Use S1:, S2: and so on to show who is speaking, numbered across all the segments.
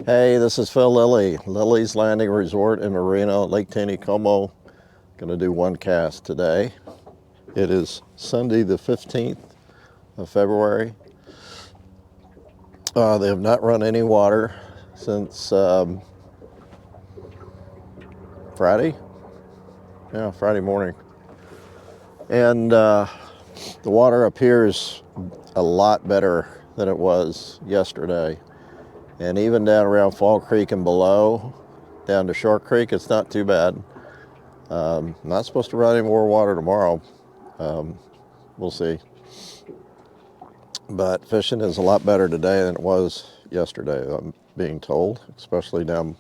S1: Hey, this is Phil Lilley, Lilley's Landing Resort in Marina, Lake Taneycomo. Going to do one cast today. It is Sunday the 15th of February. They have not run any water since Friday. Yeah, Friday morning. And the water appears a lot better than it was yesterday. And even down around Fall Creek and below, down to Short Creek, it's not too bad. Not supposed to run any more water tomorrow. We'll see. But fishing is a lot better today than it was yesterday, I'm being told, especially down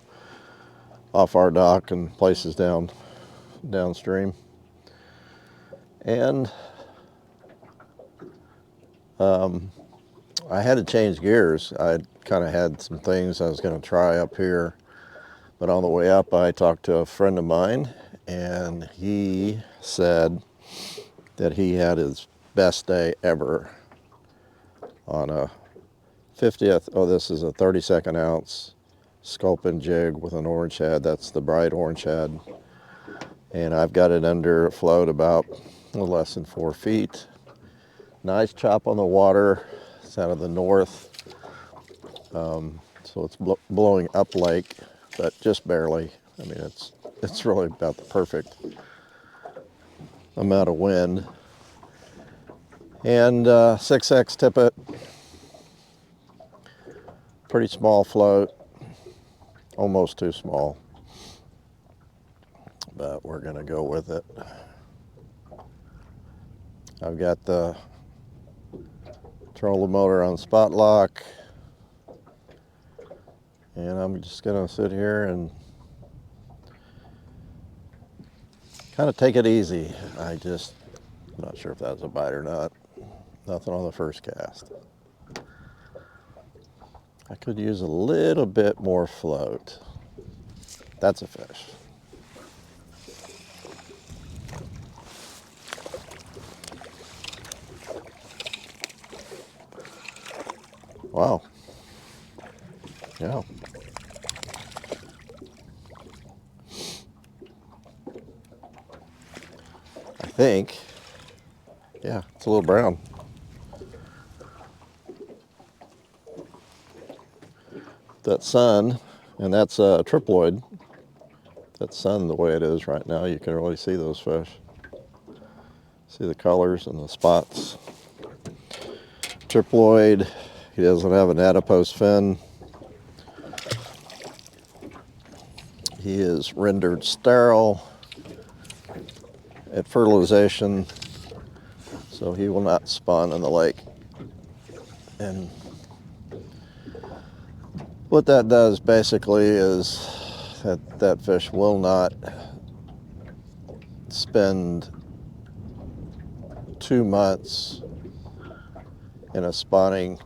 S1: off our dock and places downstream. And I had to change gears. I kind of had some things I was going to try up here, but on the way up I talked to a friend of mine, and he said that he had his best day ever on a 50th, this is a 32nd ounce sculpin jig with an orange head. That's the bright orange head. And I've got it under float about a little less than 4 feet. Nice chop on the water. It's out of the north. So it's blowing up lake, but just barely. I mean, it's really about the perfect amount of wind. And 6X tippet, pretty small float, almost too small, but we're gonna go with it. I've got the trolling motor on spot lock, and I'm just gonna sit here and kind of take it easy. I'm not sure if that was a bite or not. Nothing on the first cast. I could use a little bit more float. That's a fish. Wow. Yeah. I think, yeah, it's a little brown. That sun, and that's a triploid. That sun, the way it is right now, you can really see those fish. See the colors and the spots. Triploid, he doesn't have an adipose fin. He is rendered sterile at fertilization, so he will not spawn in the lake. And what that does basically is that fish will not spend 2 months in a spawning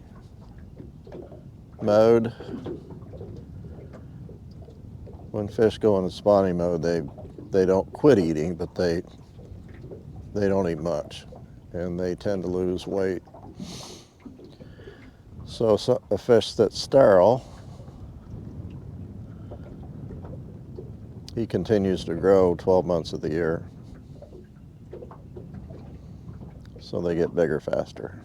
S1: mode. When fish go into spawning mode, they don't quit eating, but they don't eat much, and they tend to lose weight. So a fish that's sterile, he continues to grow 12 months of the year. So they get bigger faster.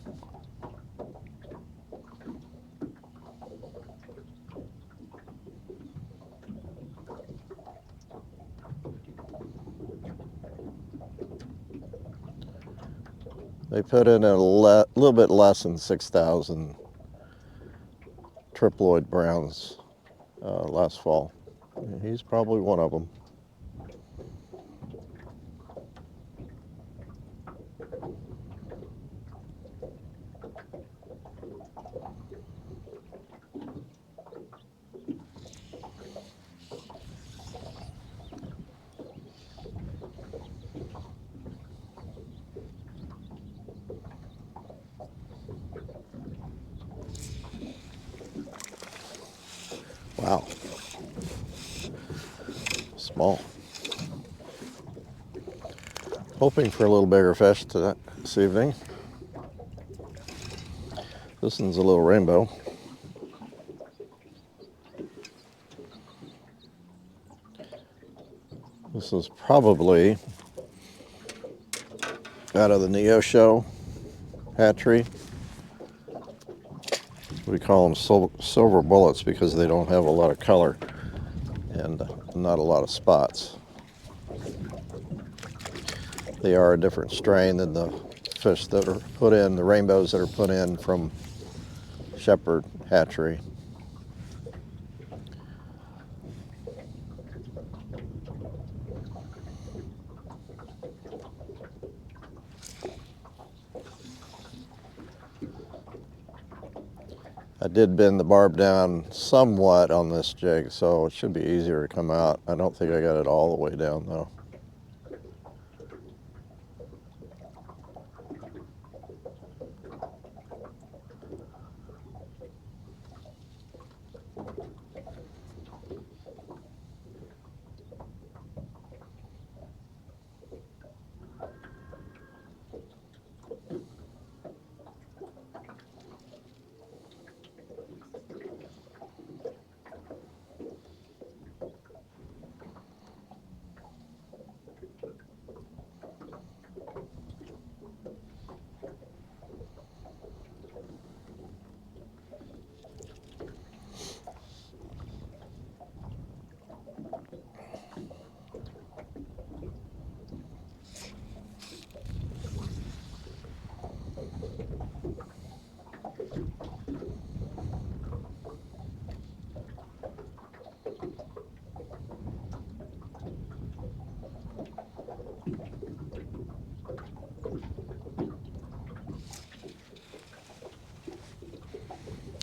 S1: They put in a little bit less than 6,000 triploid browns last fall. He's probably one of them. Wow. Small. Hoping for a little bigger fish this evening. This one's a little rainbow. This is probably out of the Neo Show hatchery. We call them silver bullets because they don't have a lot of color and not a lot of spots. They are a different strain than the fish that are put in, the rainbows that are put in from Shepherd hatchery. I did bend the barb down somewhat on this jig, so it should be easier to come out. I don't think I got it all the way down though.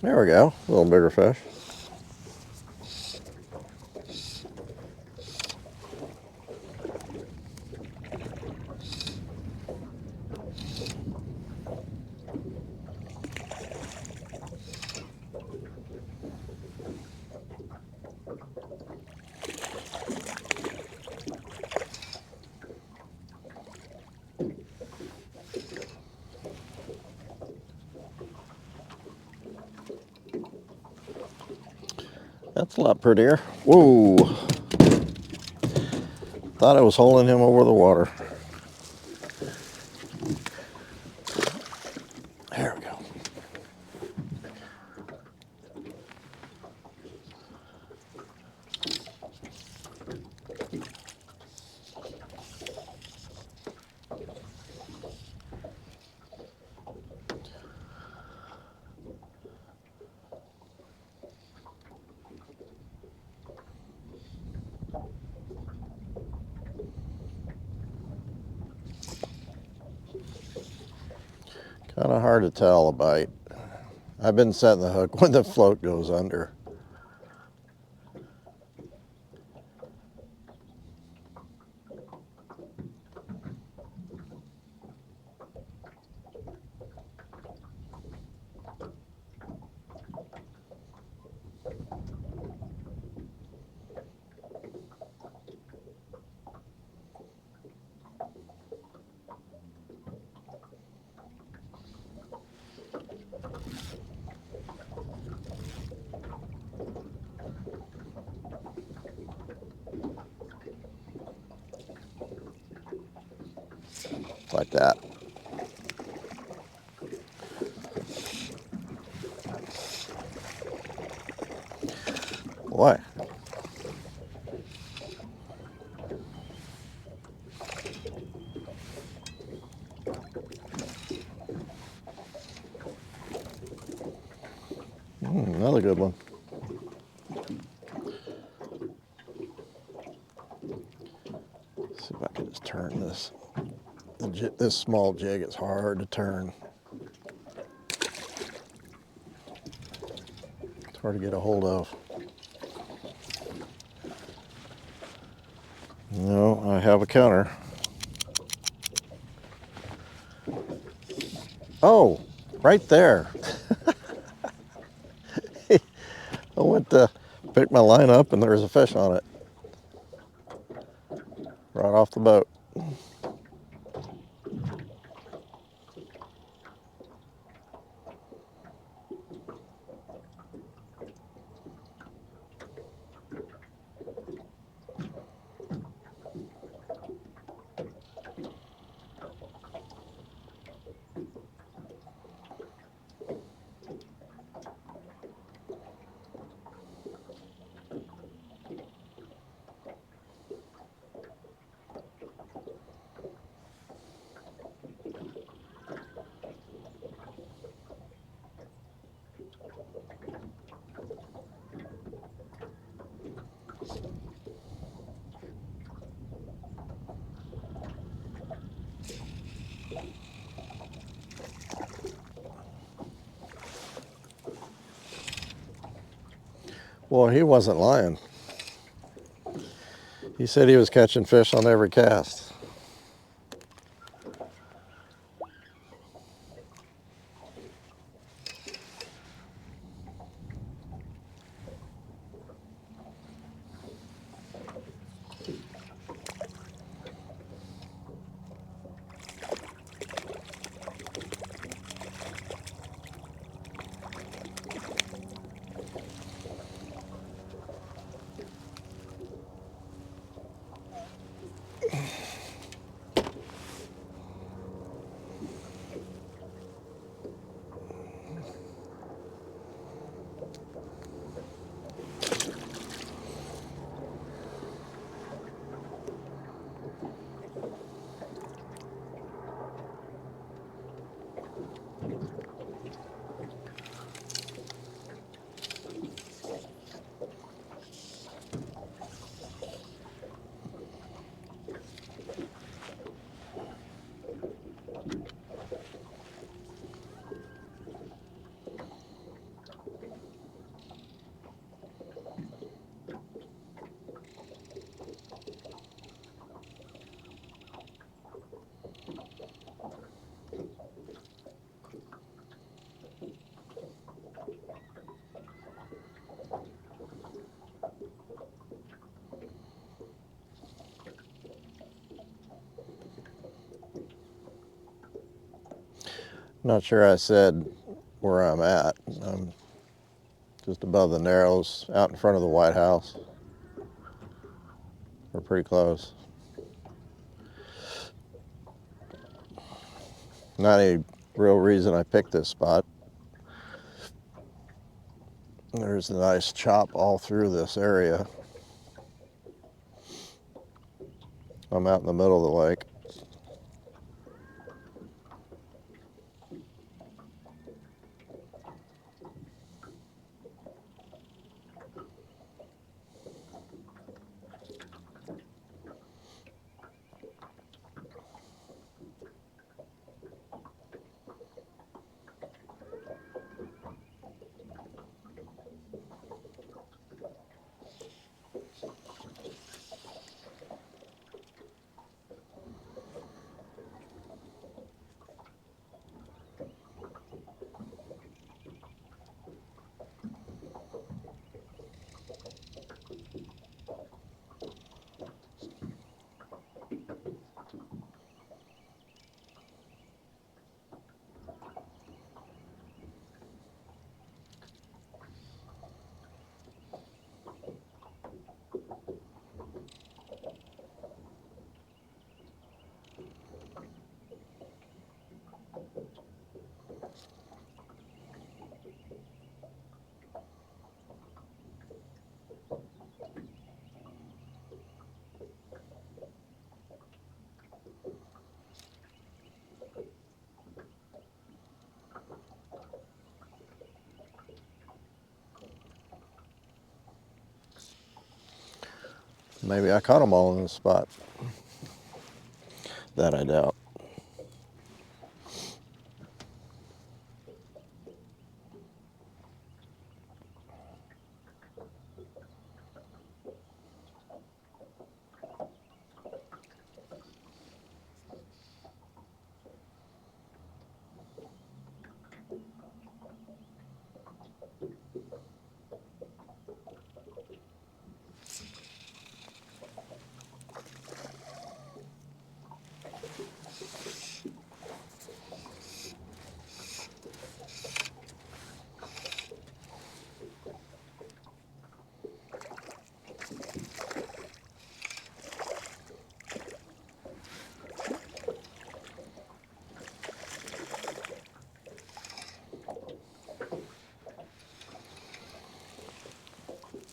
S1: There we go, a little bigger fish. That's a lot prettier. Whoa! Thought I was holding him over the water. There we go. Kind of hard to tell a bite. I've been setting the hook when the float goes under. Like that. What? Another good one. Let's see if I can just turn this. This small jig is hard to turn. It's hard to get a hold of. No, I have a counter. Oh, right there. I went to pick my line up and there was a fish on it. Right off the boat. Well, he wasn't lying. He said he was catching fish on every cast. Not sure I said where I'm at. I'm just above the Narrows, out in front of the White House. We're pretty close. Not any real reason I picked this spot. There's a nice chop all through this area. I'm out in the middle of the lake. Maybe I caught them all in this spot. That I doubt.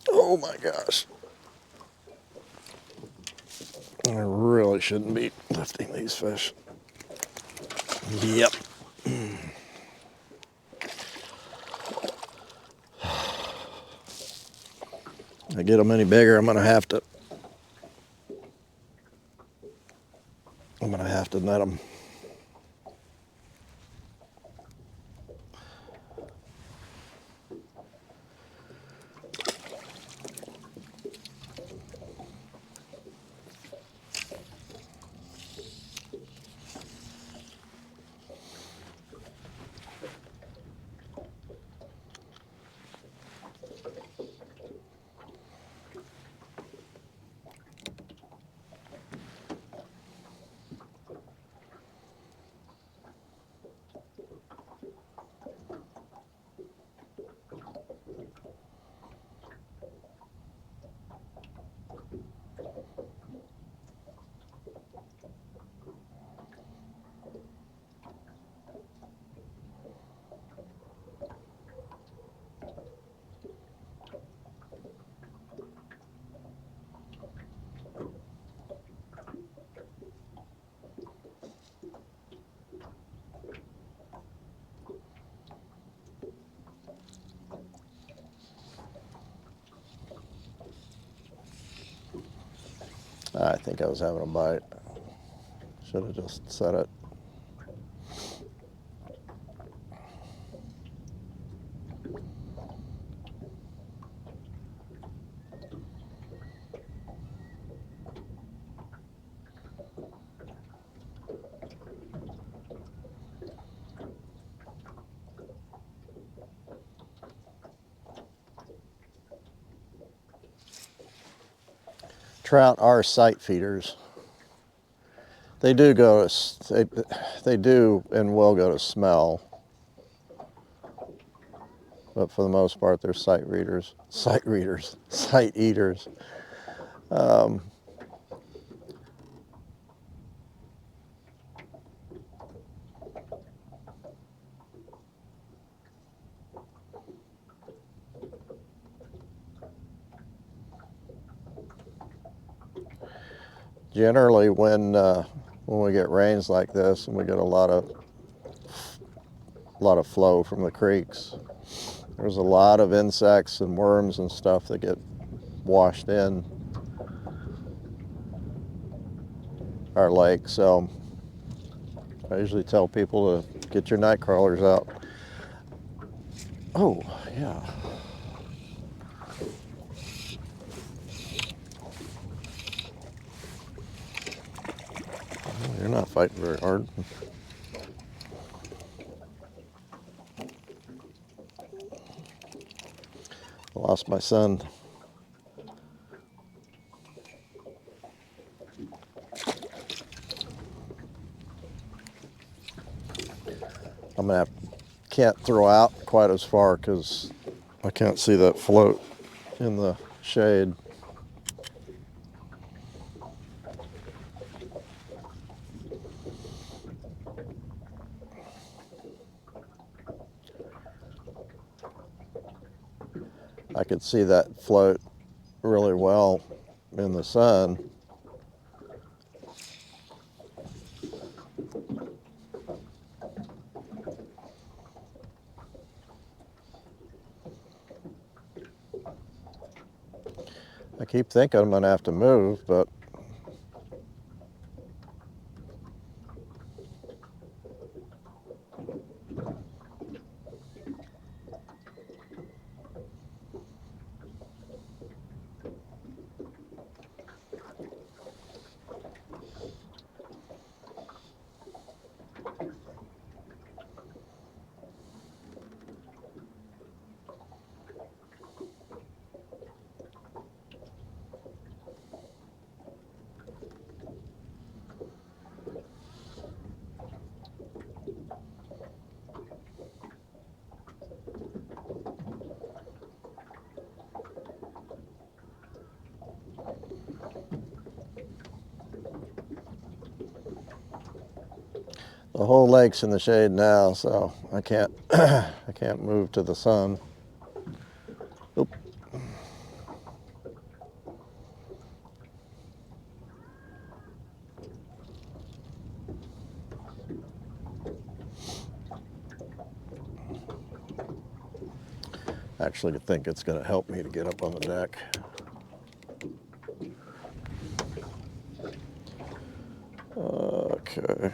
S1: Oh my gosh. I really shouldn't be lifting these fish. Yep. I get them any bigger, I'm gonna have to net them. I think I was having a bite. Should have just set it. Trout are sight feeders. They do go to, they do and will go to smell, but for the most part, they're sight eaters. Generally, when we get rains like this and we get a lot of flow from the creeks, there's a lot of insects and worms and stuff that get washed in our lake. So I usually tell people to get your night crawlers out. Oh, yeah. You're not fighting very hard. I lost my son. Can't throw out quite as far because I can't see that float in the shade. I could see that float really well in the sun. I keep thinking I'm gonna have to move, but the whole lake's in the shade now, so I can't I can't move to the sun. Oop. Actually, I think it's going to help me to get up on the deck. Okay.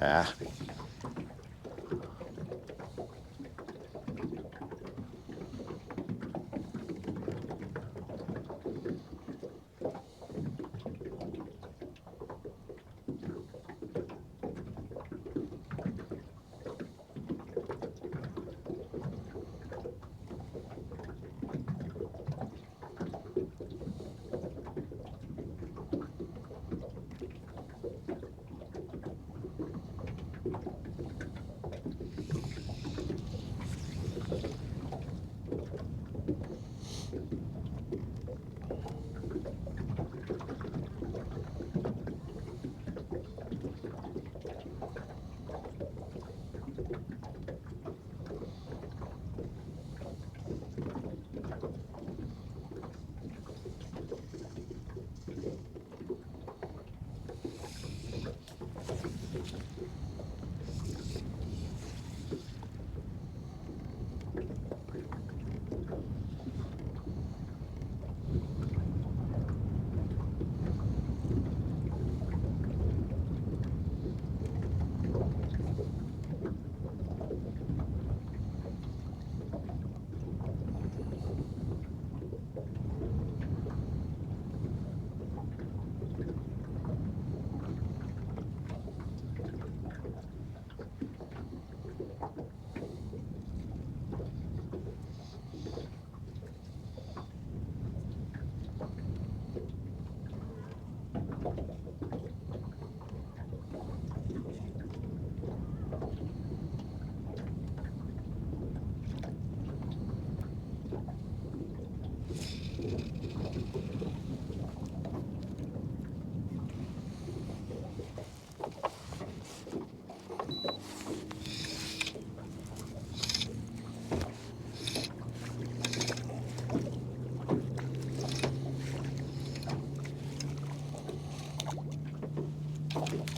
S1: Ah.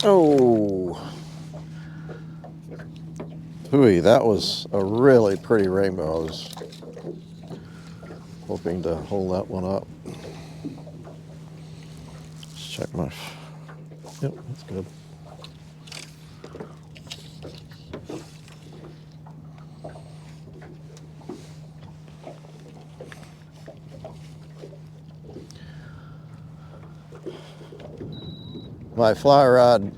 S1: Oh, hooey, that was a really pretty rainbow. I was hoping to hold that one up. Let's check my, yep, that's good. My fly rod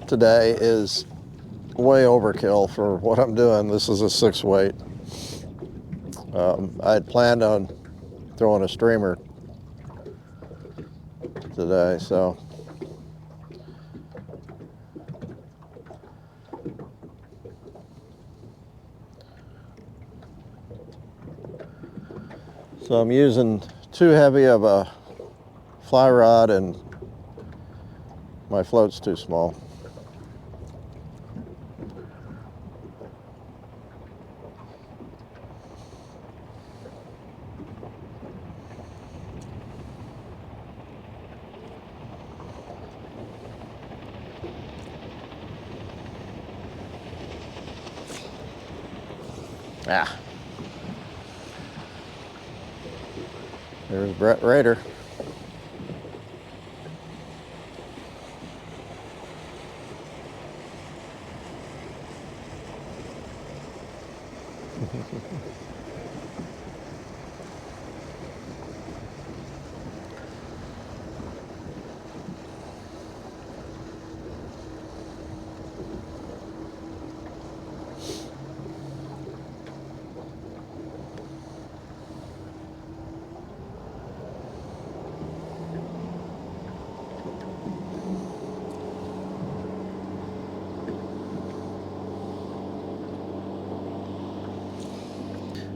S1: today is way overkill for what I'm doing. This is a 6 weight. I had planned on throwing a streamer today, so I'm using too heavy of a fly rod and my float's too small. Ah. There's Brett Rader.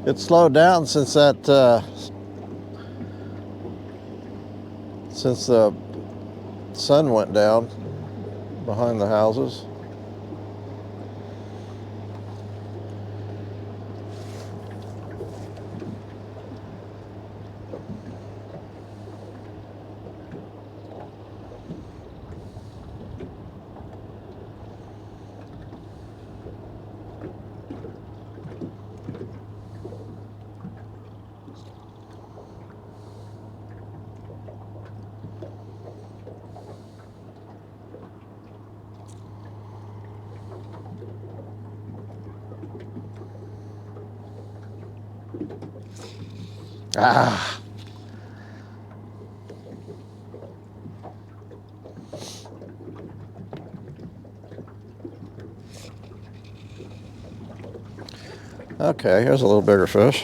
S1: It slowed down since that since the sun went down behind the houses. Ah. Okay, here's a little bigger fish.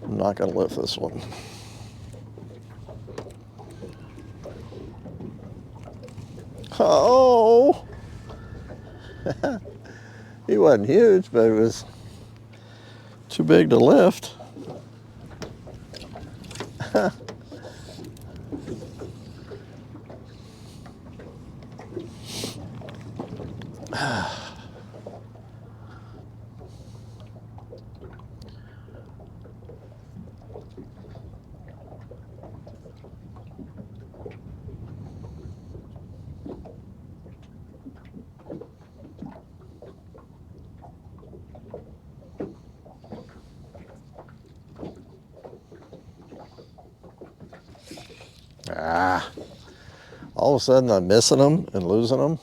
S1: I'm not going to lift this one. Oh! He wasn't huge, but it was too big to lift. Ah. All of a sudden I'm missing them and losing them.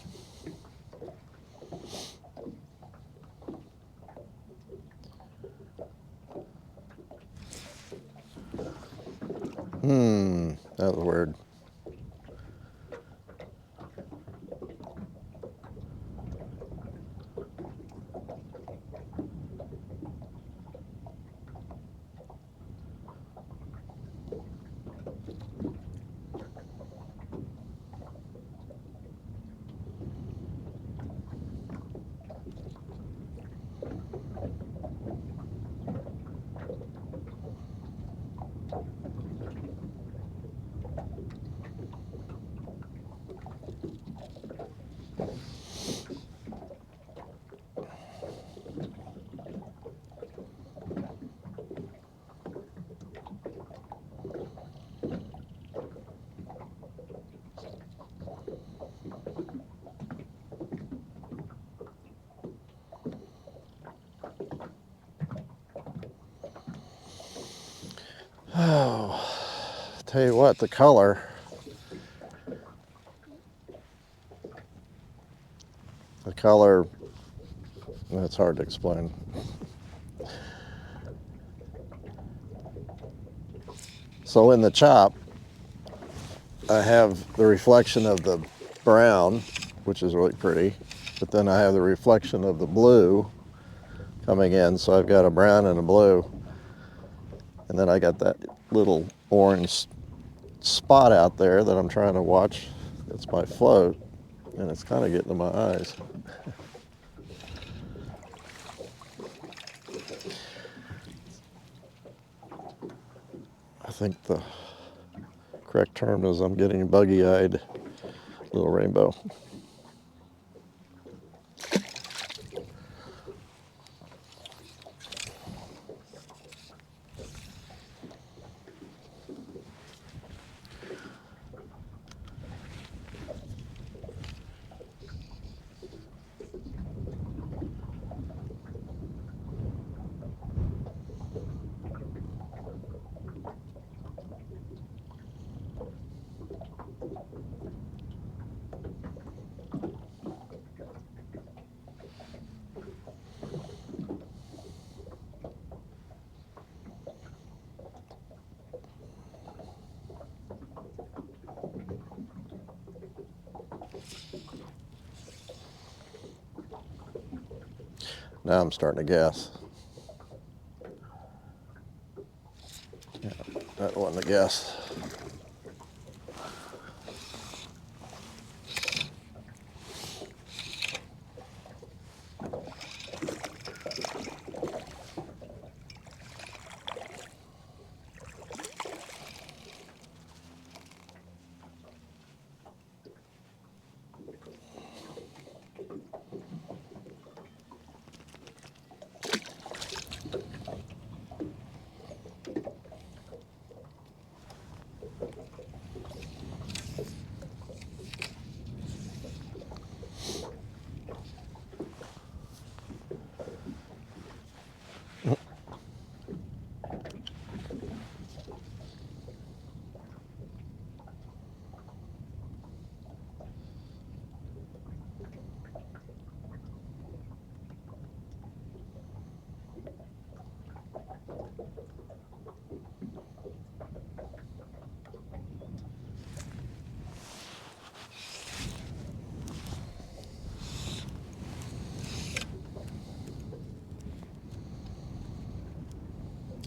S1: That was weird. tell you what, the color, it's hard to explain. So in the chop, I have the reflection of the brown, which is really pretty, but then I have the reflection of the blue coming in, so I've got a brown and a blue, and then I got that little orange spot out there that I'm trying to watch. It's my float, and it's kind of getting in my eyes. I think the correct term is I'm getting buggy-eyed. Little rainbow. Now I'm starting to guess. Yeah, that wasn't a guess.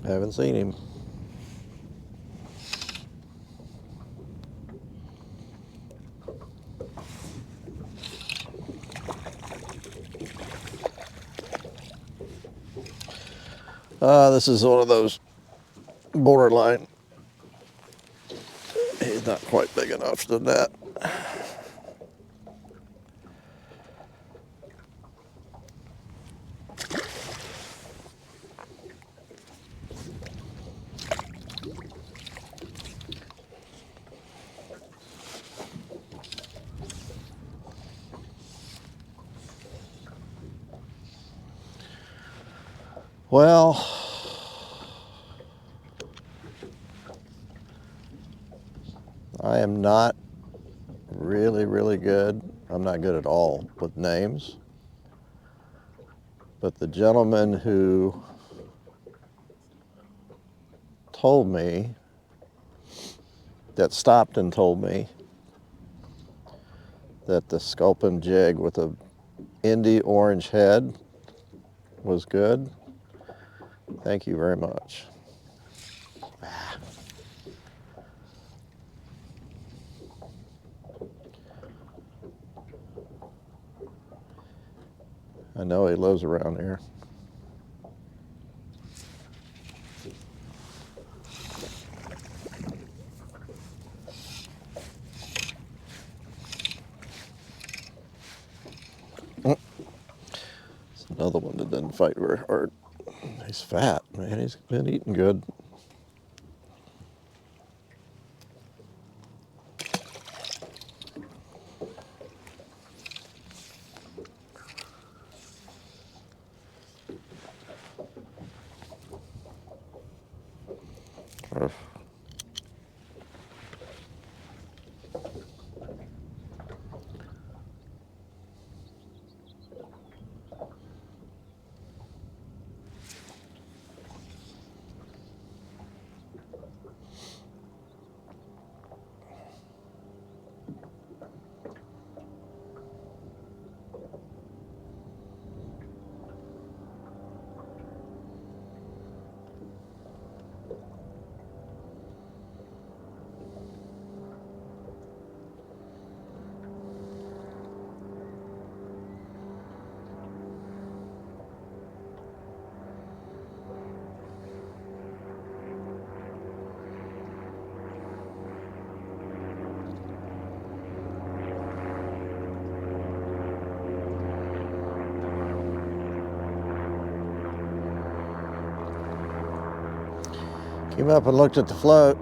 S1: I haven't seen him. This is one of those borderline. He's not quite big enough to that. Well, I am not really good. I'm not good at all with names. But the gentleman who told me, that stopped and told me that the sculpin jig with a Indy orange head was good. Thank you very much. I know he lives around here. It's another one that didn't fight very hard. He's fat, man. He's been eating good. Came up and looked at the float.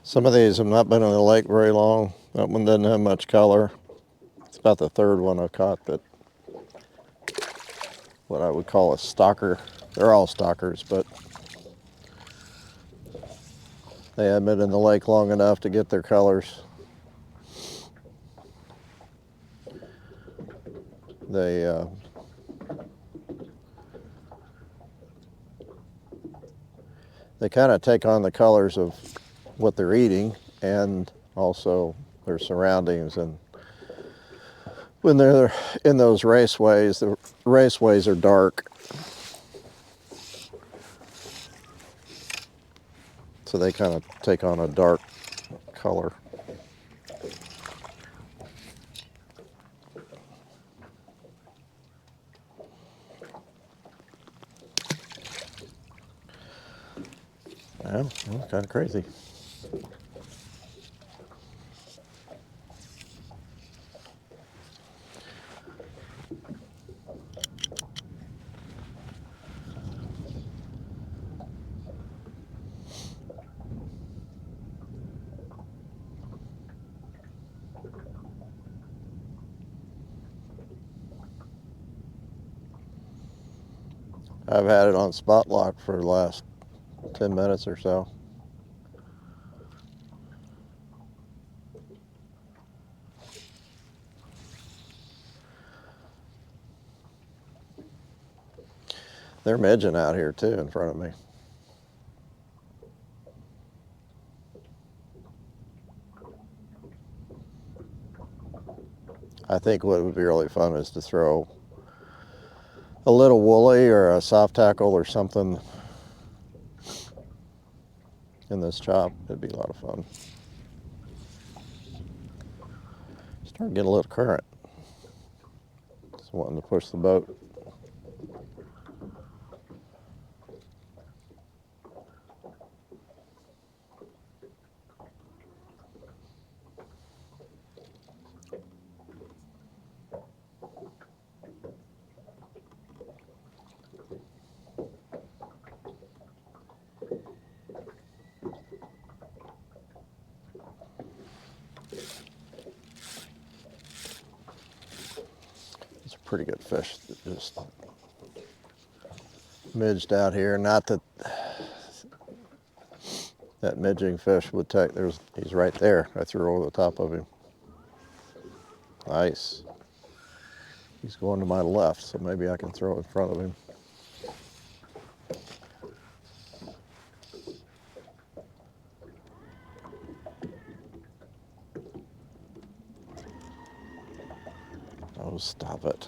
S1: Some of these have not been in the lake very long. That one doesn't have much color. It's about the third one I've caught that what I would call a stalker. They're all stalkers, but they haven't been in the lake long enough to get their colors. They kind of take on the colors of what they're eating and also their surroundings. And when they're in those raceways, the raceways are dark, so they kind of take on a dark color. Well, kind of crazy. I've had it on spot lock for the last 10 minutes or so. They're midging out here too in front of me. I think what would be really fun is to throw a little woolly or a soft tackle or something in this chop. It'd be a lot of fun. Starting to get a little current. Just wanting to push the boat. It's a pretty good fish that just midged out here. Not that that midging fish would take, he's right there. I threw over the top of him. Nice. He's going to my left, so maybe I can throw in front of him. Oh, stop it.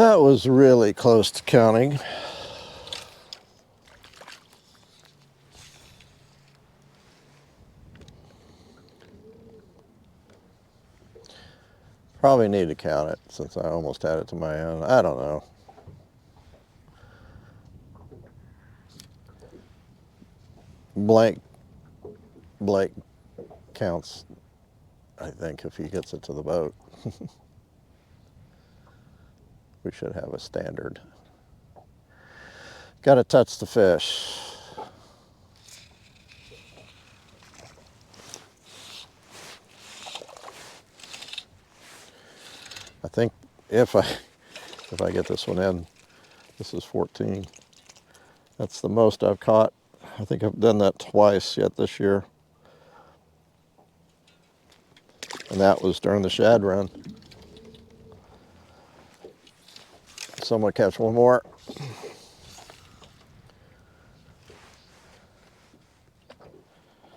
S1: That was really close to counting. Probably need to count it since I almost had it to my own. I don't know. Blake counts, I think, if he gets it to the boat. We should have a standard. Got to touch the fish. I think if I get this one in, this is 14. That's the most I've caught. I think I've done that twice yet this year. And that was during the shad run. Someone catch one more.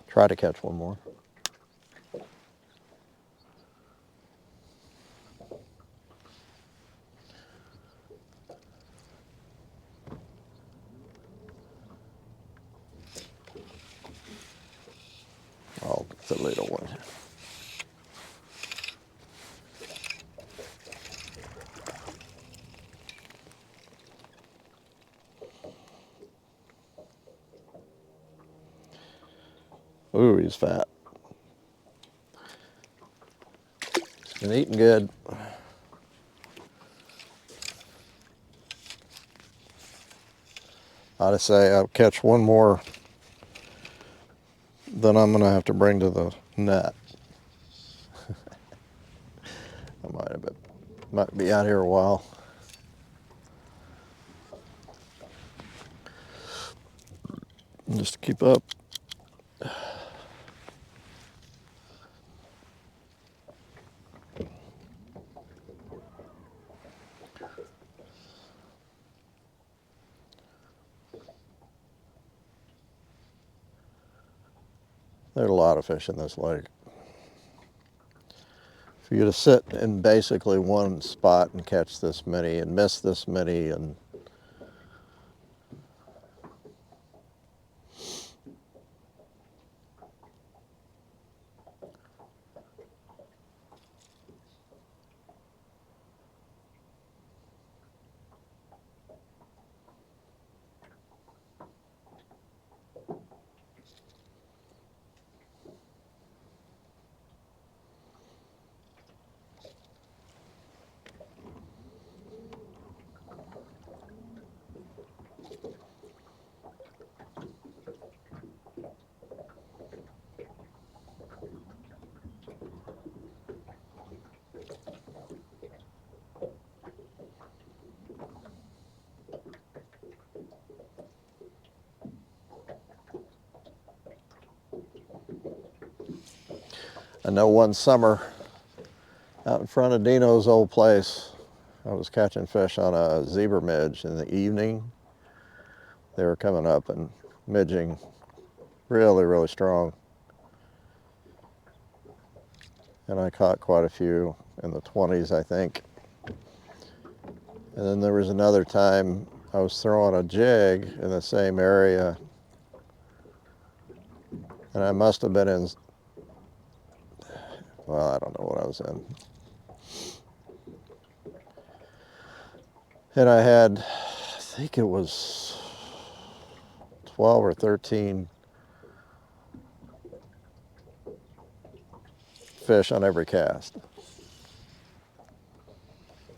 S1: Try to catch one more. Oh, it's a little one. Ooh, he's fat. He's been eating good. I'd say I'll catch one more, then I'm gonna have to bring to the net. I might be out here a while. Just to keep up. There's a lot of fish in this lake. For you to sit in basically one spot and catch this many and miss this many, and I know one summer out in front of Dino's old place, I was catching fish on a zebra midge in the evening. They were coming up and midging really, really strong. And I caught quite a few in the 20s, I think. And then there was another time I was throwing a jig in the same area, and I must have been in, well, I don't know what I was in. And I had, I think it was 12 or 13 fish on every cast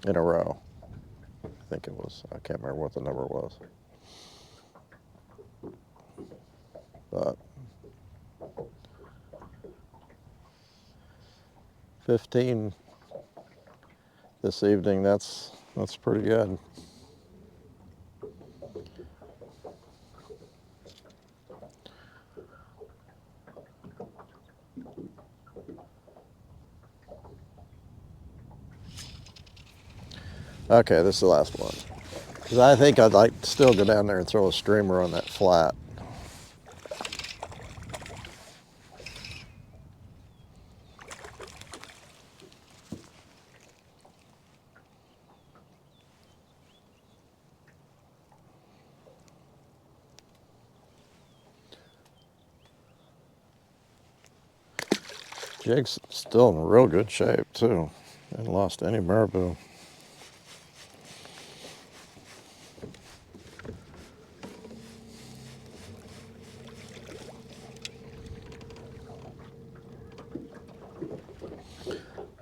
S1: in a row. I think it was, I can't remember what the number was. But 15 this evening, that's pretty good. Okay, this is the last one. Because I think I'd like to still go down there and throw a streamer on that flat. Jig's still in real good shape too. Hadn't lost any marabou.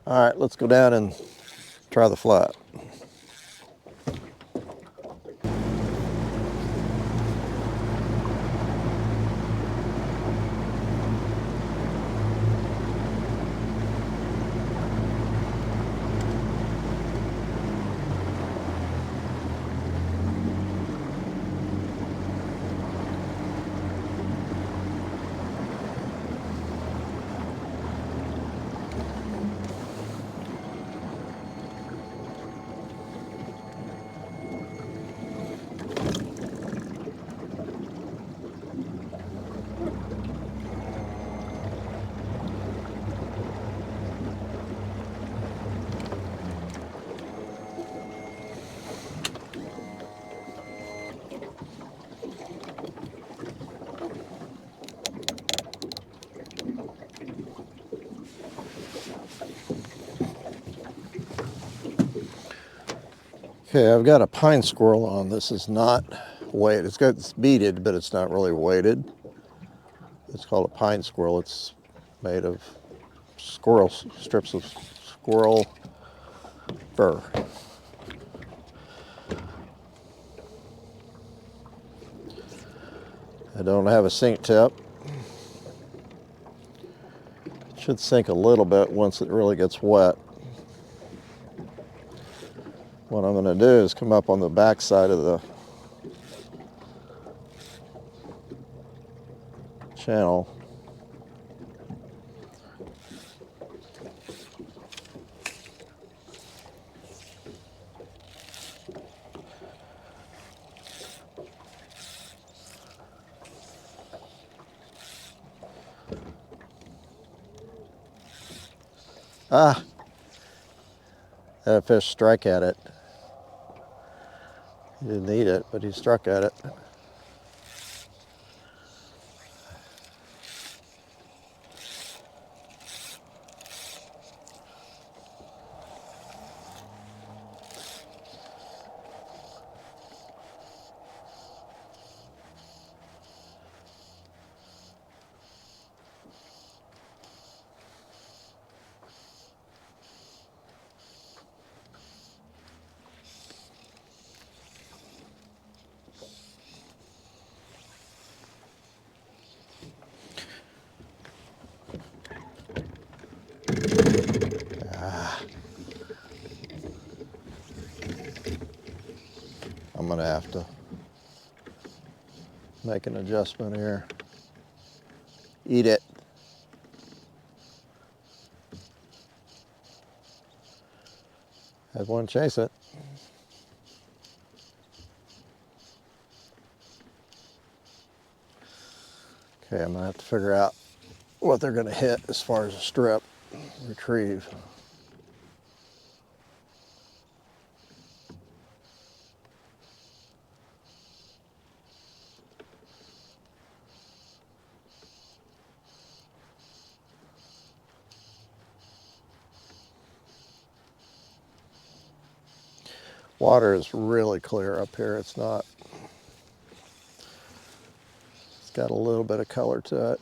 S1: All right, let's go down and try the flat. Okay, I've got a pine squirrel on. This is not weighted. It's beaded, but it's not really weighted. It's called a pine squirrel. It's made of strips of squirrel fur. I don't have a sink tip. It should sink a little bit once it really gets wet. What I'm going to do is come up on the back side of the channel. Ah, had a fish strike at it. He didn't eat it, but he struck at it. I'm going to have to make an adjustment here. Eat it. Had one chase it. Okay, I'm going to have to figure out what they're going to hit as far as a strip retrieve. Water is really clear up here. It's not, it's got a little bit of color to it.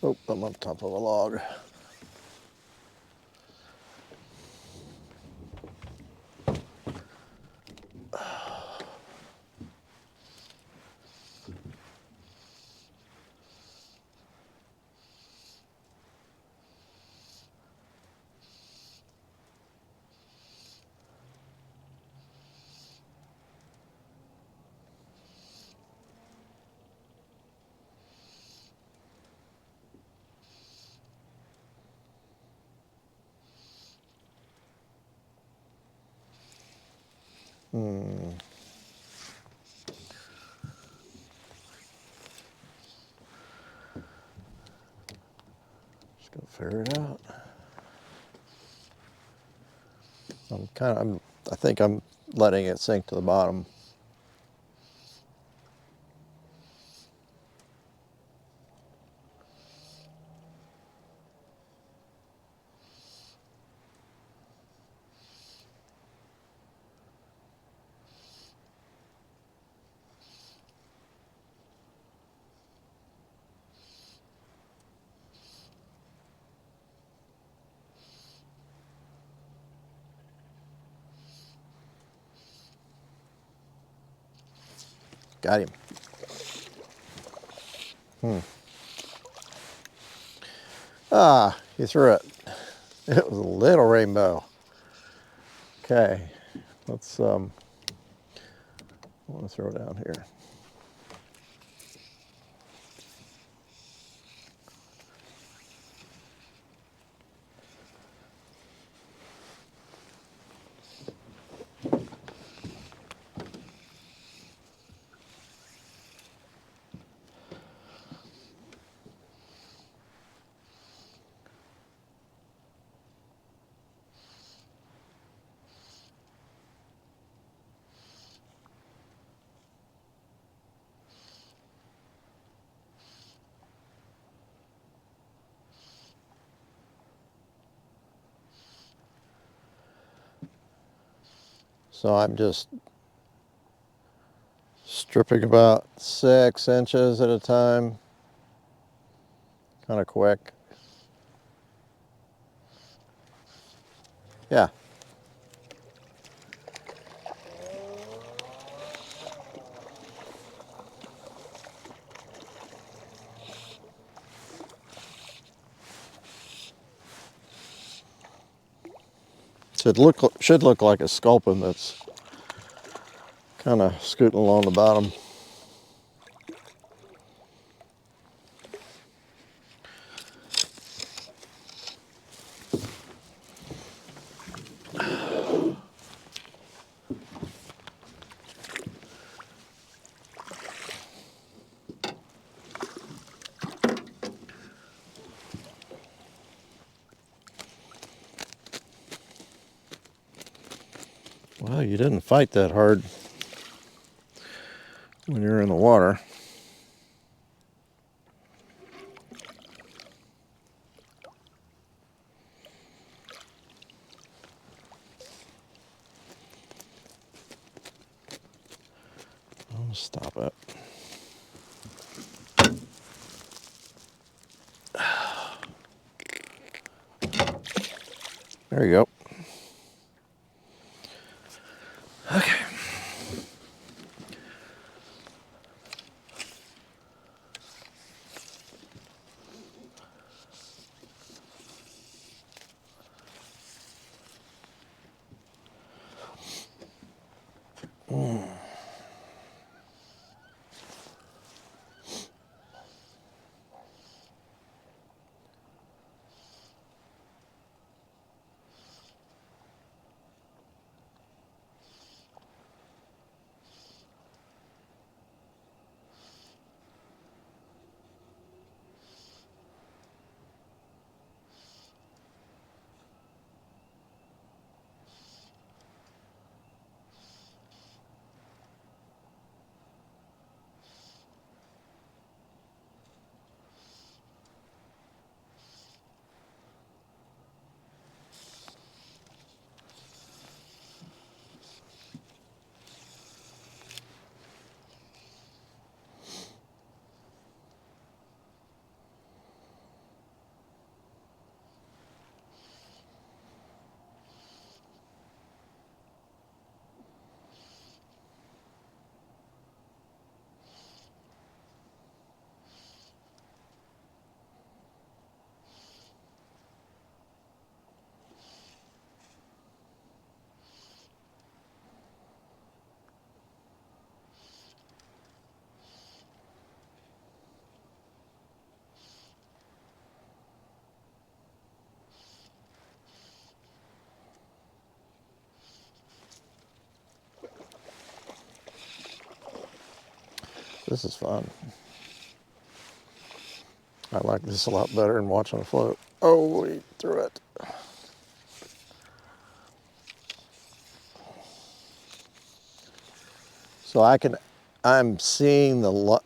S1: Oh, I'm on top of a log. Just gonna figure it out. I think I'm letting it sink to the bottom. Got him. Ah, he threw it. It was a little rainbow. Okay, let's I want to throw it down here. So I'm just stripping about 6 inches at a time, kind of quick. Yeah. Should look like a sculpin that's kind of scooting along the bottom. Well, you didn't fight that hard when you're in the water. I'll stop it. There you go. Okay. This is fun. I like this a lot better than watching it float. Oh, he threw it. So I'm seeing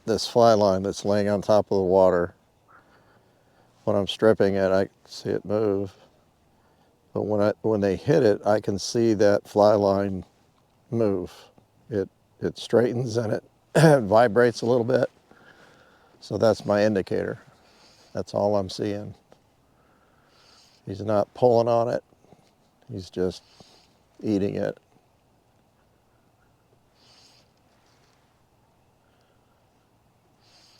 S1: this fly line that's laying on top of the water. When I'm stripping it, I see it move. But when they hit it, I can see that fly line move. It straightens and it vibrates a little bit. So that's my indicator. That's all I'm seeing. He's not pulling on it. He's just eating it.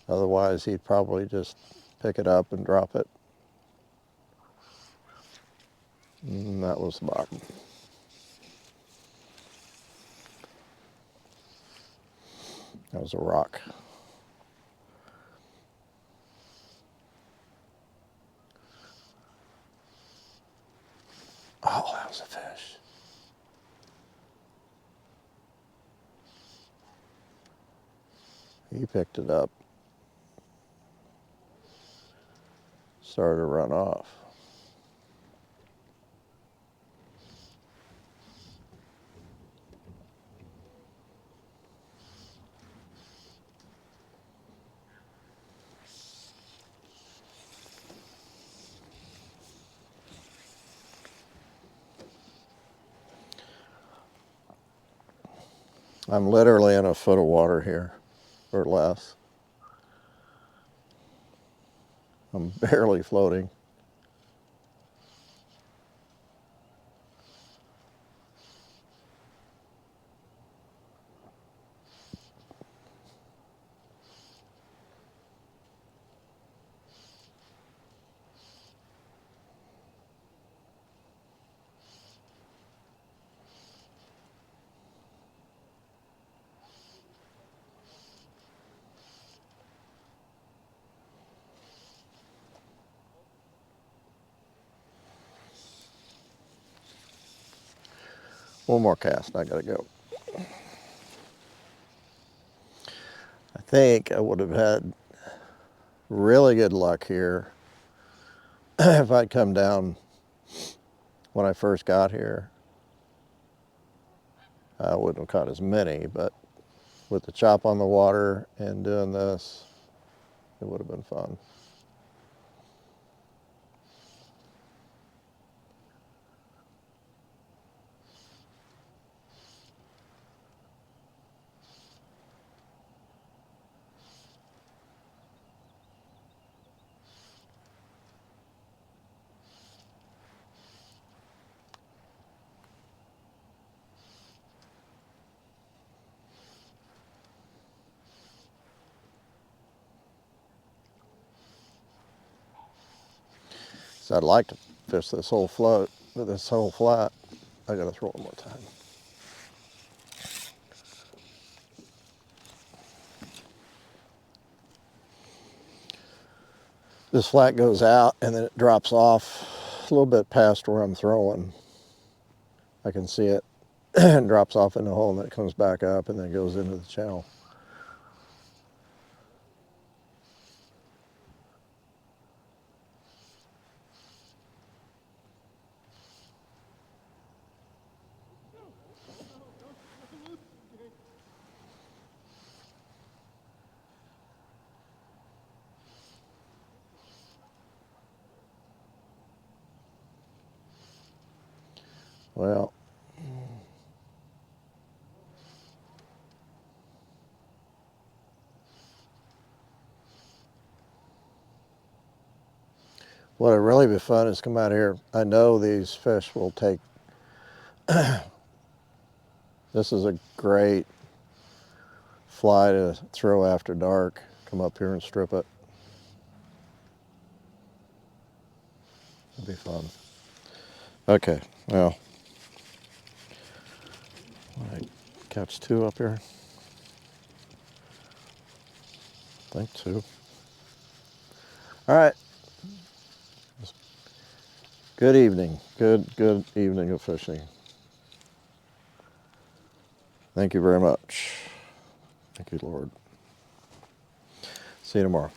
S1: Otherwise, he'd probably just pick it up and drop it. And that was the bottom. That was a rock. Oh, that was a fish. He picked it up. Started to run off. I'm literally in a foot of water here, or less. I'm barely floating. One more cast, I gotta go. I think I would have had really good luck here if I'd come down when I first got here. I wouldn't have caught as many, but with the chop on the water and doing this, it would have been fun. So I'd like to fish this whole float, but this whole flat, I gotta throw it one more time. This flat goes out and then it drops off a little bit past where I'm throwing. I can see it and drops off in the hole and then it comes back up and then goes into the channel. Well, what would really be fun is come out here. I know these fish will take, this is a great fly to throw after dark. Come up here and strip it. It'd be fun. Okay, well, I catch two up here. I think two. All right. Good evening. Good evening of fishing. Thank you very much. Thank you, Lord. See you tomorrow.